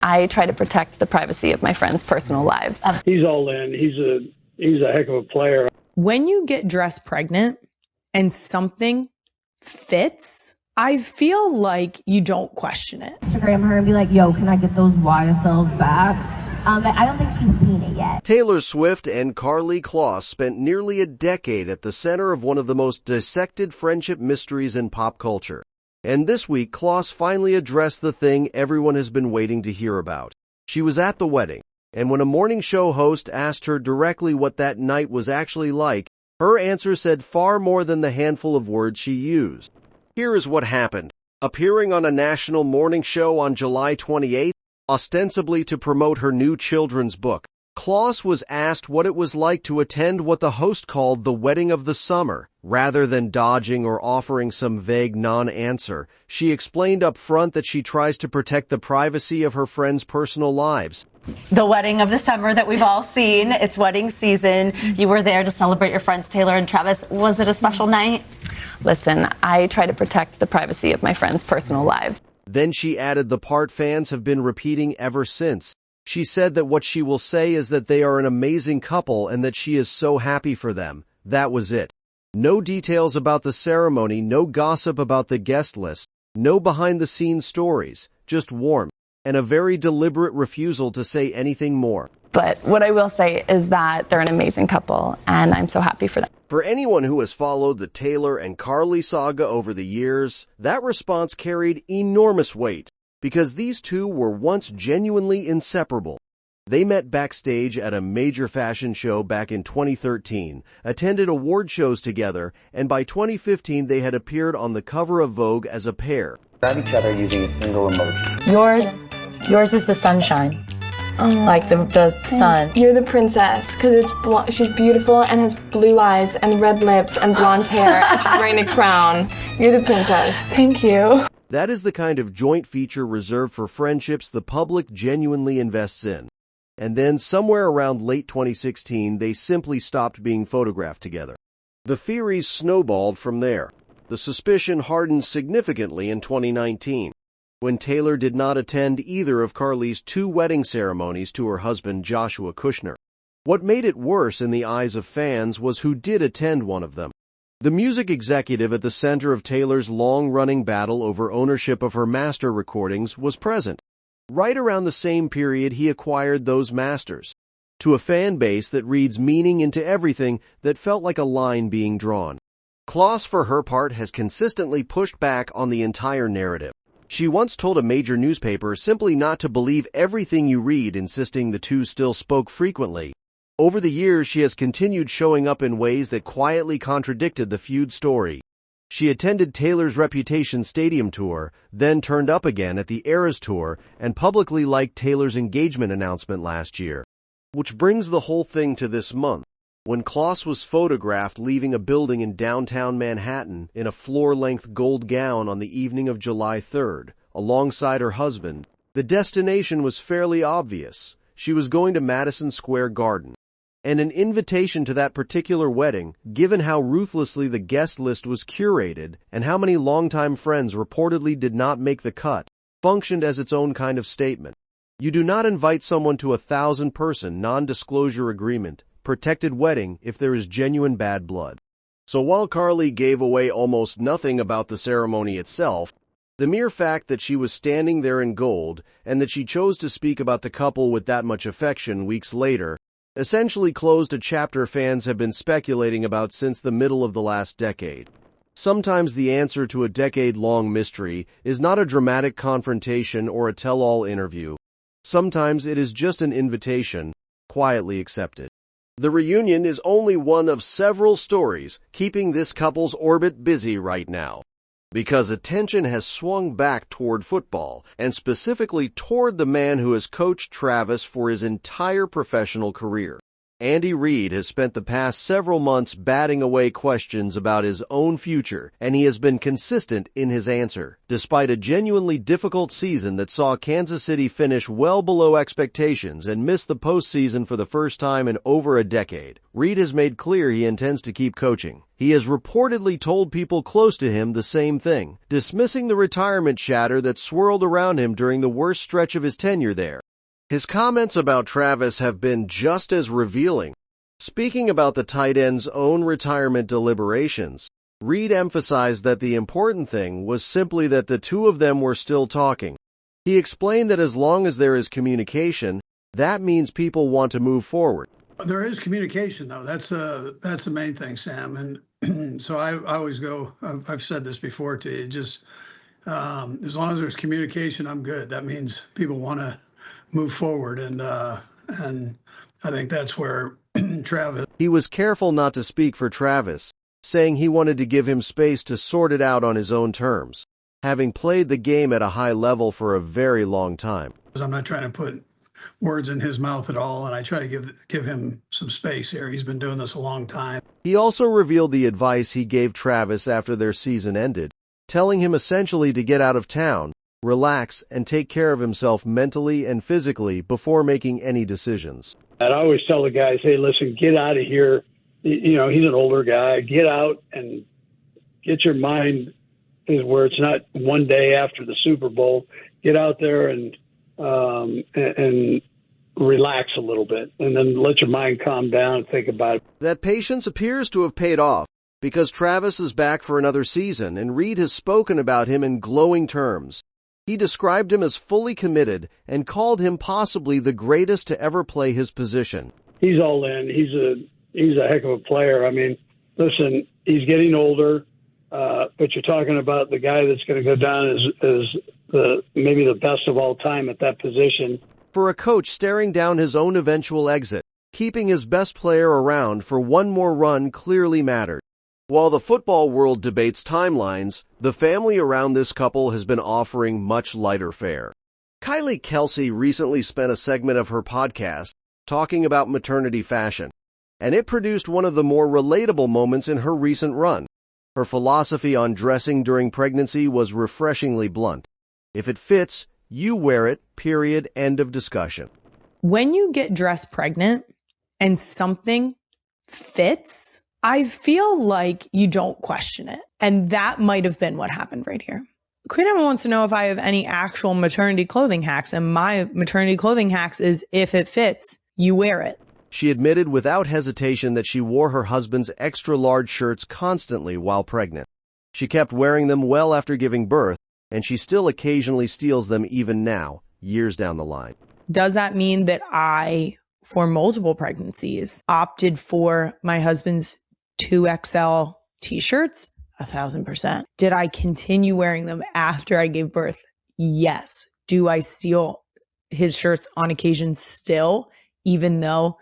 I try to protect the privacy of my friends' personal lives. He's all in. He's a heck of a player. When you get dressed pregnant and something fits, I feel like you don't question it. Instagram her and be like, yo, can I get those YSLs back? But I don't think she's seen it yet. Taylor Swift and Karlie Kloss spent nearly a decade at the center of one of the most dissected friendship mysteries in pop culture. And this week, Kloss finally addressed the thing everyone has been waiting to hear about. She was at the wedding, and when a morning show host asked her directly what that night was actually like, her answer said far more than the handful of words she used. Here is what happened. Appearing on a national morning show on July 28th, ostensibly to promote her new children's book, Kloss was asked what it was like to attend what the host called the wedding of the summer. Rather than dodging or offering some vague non-answer, she explained up front that she tries to protect the privacy of her friends' personal lives. The wedding of the summer that we've all seen. It's wedding season. You were there to celebrate your friends Taylor and Travis. Was it a special night? Listen, I try to protect the privacy of my friends' personal lives. Then she added the part fans have been repeating ever since. She said that what she will say is that they are an amazing couple and that she is so happy for them. That was it. No details about the ceremony, no gossip about the guest list, no behind-the-scenes stories, just warmth, and a very deliberate refusal to say anything more. But what I will say is that they're an amazing couple, and I'm so happy for them. For anyone who has followed the Taylor and Karlie saga over the years, that response carried enormous weight, because these two were once genuinely inseparable. They met backstage at a major fashion show back in 2013, attended award shows together, and by 2015 they had appeared on the cover of Vogue as a pair. Describe each other using a single emoji. Yours is the sunshine. Like the sun. You're the princess, because she's beautiful and has blue eyes and red lips and blonde hair, and she's wearing a crown. You're the princess. Thank you. That is the kind of joint feature reserved for friendships the public genuinely invests in. And then somewhere around late 2016, they simply stopped being photographed together. The theories snowballed from there. The suspicion hardened significantly in 2019, when Taylor did not attend either of Karlie's two wedding ceremonies to her husband Joshua Kushner. What made it worse in the eyes of fans was who did attend one of them. The music executive at the center of Taylor's long-running battle over ownership of her master recordings was present. Right around the same period he acquired those masters, to a fan base that reads meaning into everything that felt like a line being drawn. Kloss, for her part, has consistently pushed back on the entire narrative. She once told a major newspaper simply not to believe everything you read, insisting the two still spoke frequently. Over the years, she has continued showing up in ways that quietly contradicted the feud story. She attended Taylor's Reputation Stadium tour, then turned up again at the Eras tour, and publicly liked Taylor's engagement announcement last year. Which brings the whole thing to this month, when Kloss was photographed leaving a building in downtown Manhattan in a floor-length gold gown on the evening of July 3rd, alongside her husband. The destination was fairly obvious. She was going to Madison Square Garden. And an invitation to that particular wedding, given how ruthlessly the guest list was curated and how many longtime friends reportedly did not make the cut, functioned as its own kind of statement. You do not invite someone to a 1,000-person non-disclosure agreement, protected wedding if there is genuine bad blood. So while Karlie gave away almost nothing about the ceremony itself, the mere fact that she was standing there in gold and that she chose to speak about the couple with that much affection weeks later essentially closed a chapter fans have been speculating about since the middle of the last decade. Sometimes the answer to a decade-long mystery is not a dramatic confrontation or a tell-all interview. Sometimes it is just an invitation, quietly accepted. The reunion is only one of several stories keeping this couple's orbit busy right now, because attention has swung back toward football, and specifically toward the man who has coached Travis for his entire professional career. Andy Reid has spent the past several months batting away questions about his own future, and he has been consistent in his answer. Despite a genuinely difficult season that saw Kansas City finish well below expectations and miss the postseason for the first time in over a decade, Reid has made clear he intends to keep coaching. He has reportedly told people close to him the same thing, dismissing the retirement chatter that swirled around him during the worst stretch of his tenure there. His comments about Travis have been just as revealing. Speaking about the tight end's own retirement deliberations, Reid emphasized that the important thing was simply that the two of them were still talking. He explained that as long as there is communication, that means people want to move forward. There is communication, though. That's the main thing, Sam. And so I always go, I've said this before to you, just as long as there's communication, I'm good. That means people want to move forward, and I think that's where Travis. He was careful not to speak for Travis, saying he wanted to give him space to sort it out on his own terms, having played the game at a high level for a very long time. I'm not trying to put words in his mouth at all, and I try to give him some space here. He's been doing this a long time. He also revealed the advice he gave Travis after their season ended, telling him essentially to get out of town, relax, and take care of himself mentally and physically before making any decisions. And I always tell the guys, hey, listen, get out of here. You know, he's an older guy. Get out and get your mind is where it's not one day after the Super Bowl. Get out there and relax a little bit, and then let your mind calm down and think about it. That patience appears to have paid off, because Travis is back for another season, and Reid has spoken about him in glowing terms. He described him as fully committed and called him possibly the greatest to ever play his position. He's all in. He's a heck of a player. I mean, listen, he's getting older, but you're talking about the guy that's going to go down as maybe the best of all time at that position. For a coach staring down his own eventual exit, keeping his best player around for one more run clearly mattered. While the football world debates timelines, the family around this couple has been offering much lighter fare. Kylie Kelce recently spent a segment of her podcast talking about maternity fashion, and it produced one of the more relatable moments in her recent run. Her philosophy on dressing during pregnancy was refreshingly blunt. If it fits, you wear it, period, end of discussion. When you get dressed pregnant and something fits, I feel like you don't question it. And that might have been what happened right here. Queen Emma wants to know if I have any actual maternity clothing hacks. And my maternity clothing hacks is if it fits, you wear it. She admitted without hesitation that she wore her husband's extra-large shirts constantly while pregnant. She kept wearing them well after giving birth, and she still occasionally steals them even now, years down the line. Does that mean that I, for multiple pregnancies, opted for my husband's 2XL t-shirts? 1,000%. Did I continue wearing them after I gave birth? Yes. Do I steal his shirts on occasion still, even though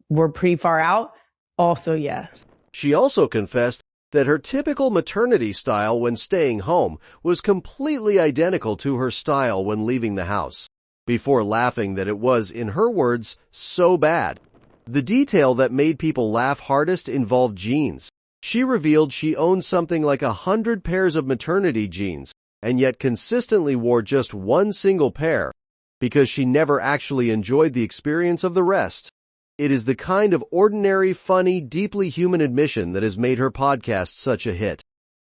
we're pretty far out? Also, yes. She also confessed that her typical maternity style when staying home was completely identical to her style when leaving the house, before laughing that it was, in her words, so bad. The detail that made people laugh hardest involved jeans. She revealed she owned something like 100 pairs of maternity jeans, and yet consistently wore just one single pair, because she never actually enjoyed the experience of the rest. It is the kind of ordinary, funny, deeply human admission that has made her podcast such a hit,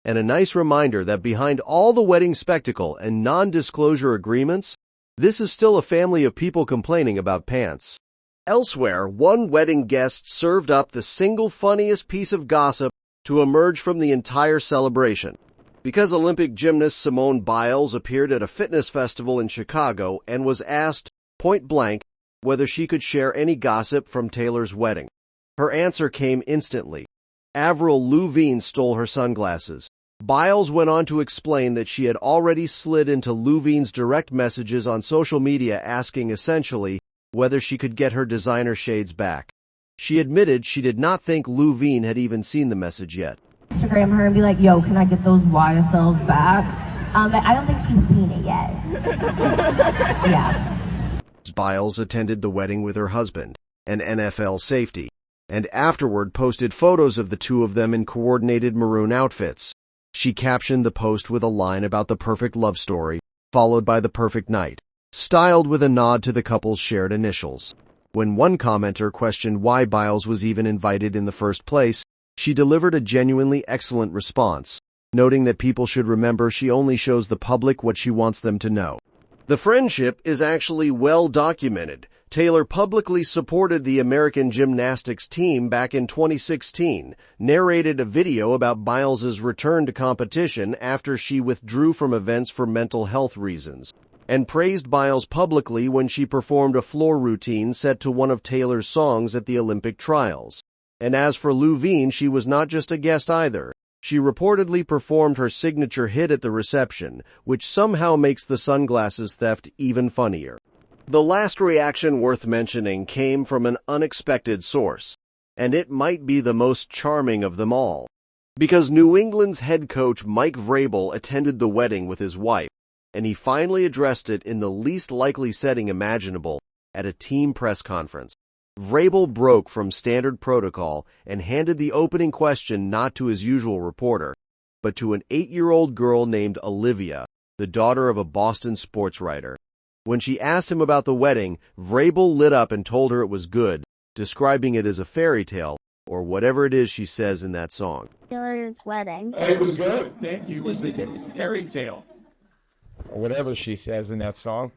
and a nice reminder that behind all the wedding spectacle and non-disclosure agreements, this is still a family of people complaining about pants. Elsewhere, one wedding guest served up the single funniest piece of gossip to emerge from the entire celebration. Because Olympic gymnast Simone Biles appeared at a fitness festival in Chicago and was asked, point blank, whether she could share any gossip from Taylor's wedding. Her answer came instantly. Avril Lavigne stole her sunglasses. Biles went on to explain that she had already slid into Lavigne's direct messages on social media asking essentially whether she could get her designer shades back. She admitted she did not think Lavigne had even seen the message yet. Instagram her and be like, yo, can I get those YSLs back? But I don't think she's seen it yet. Yeah. Biles attended the wedding with her husband, and NFL safety, and afterward posted photos of the two of them in coordinated maroon outfits. She captioned the post with a line about the perfect love story, followed by the perfect night, styled with a nod to the couple's shared initials. When one commenter questioned why Biles was even invited in the first place, she delivered a genuinely excellent response, noting that people should remember she only shows the public what she wants them to know. The friendship is actually well documented. Taylor publicly supported the American gymnastics team back in 2016, narrated a video about Biles's return to competition after she withdrew from events for mental health reasons, and praised Biles publicly when she performed a floor routine set to one of Taylor's songs at the Olympic trials. And as for Louvine, she was not just a guest either. She reportedly performed her signature hit at the reception, which somehow makes the sunglasses theft even funnier. The last reaction worth mentioning came from an unexpected source, and it might be the most charming of them all. Because New England's head coach Mike Vrabel attended the wedding with his wife, and he finally addressed it in the least likely setting imaginable, at a team press conference. Vrabel broke from standard protocol and handed the opening question not to his usual reporter, but to an 8-year-old girl named Olivia, the daughter of a Boston sports writer. When she asked him about the wedding, Vrabel lit up and told her it was good, describing it as a fairy tale, or whatever it is she says in that song. Taylor's wedding. It was good, thank you. It was a fairy tale, or whatever she says in that song.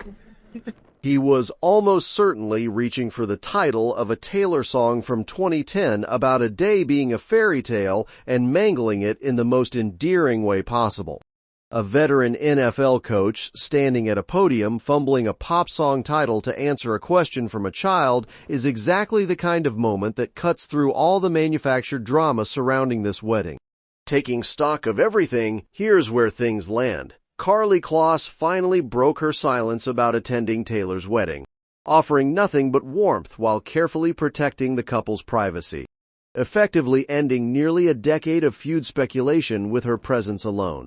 He was almost certainly reaching for the title of a Taylor song from 2010 about a day being a fairy tale and mangling it in the most endearing way possible. A veteran NFL coach standing at a podium fumbling a pop song title to answer a question from a child is exactly the kind of moment that cuts through all the manufactured drama surrounding this wedding. Taking stock of everything, here's where things land. Karlie Kloss finally broke her silence about attending Taylor's wedding, offering nothing but warmth while carefully protecting the couple's privacy, effectively ending nearly a decade of feud speculation with her presence alone.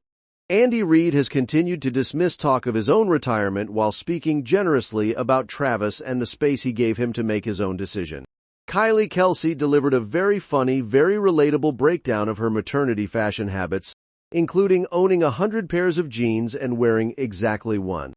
Reid has continued to dismiss talk of his own retirement while speaking generously about Travis and the space he gave him to make his own decision. Kylie Kelce delivered a very funny, very relatable breakdown of her maternity fashion habits, including owning 100 pairs of jeans and wearing exactly one.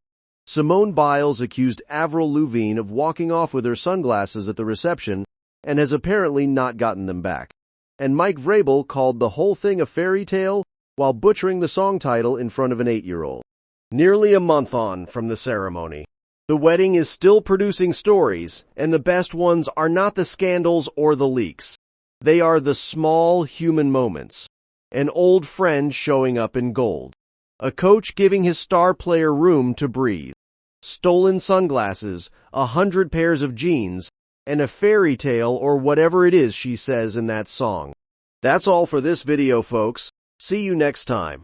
Simone Biles accused Avril Lavigne of walking off with her sunglasses at the reception and has apparently not gotten them back. And Mike Vrabel called the whole thing a fairy tale while butchering the song title in front of an 8-year-old. Nearly a month on from the ceremony, the wedding is still producing stories, and the best ones are not the scandals or the leaks. They are the small human moments. An old friend showing up in gold. A coach giving his star player room to breathe. Stolen sunglasses, 100 pairs of jeans, and a fairy tale or whatever it is she says in that song. That's all for this video, folks. See you next time.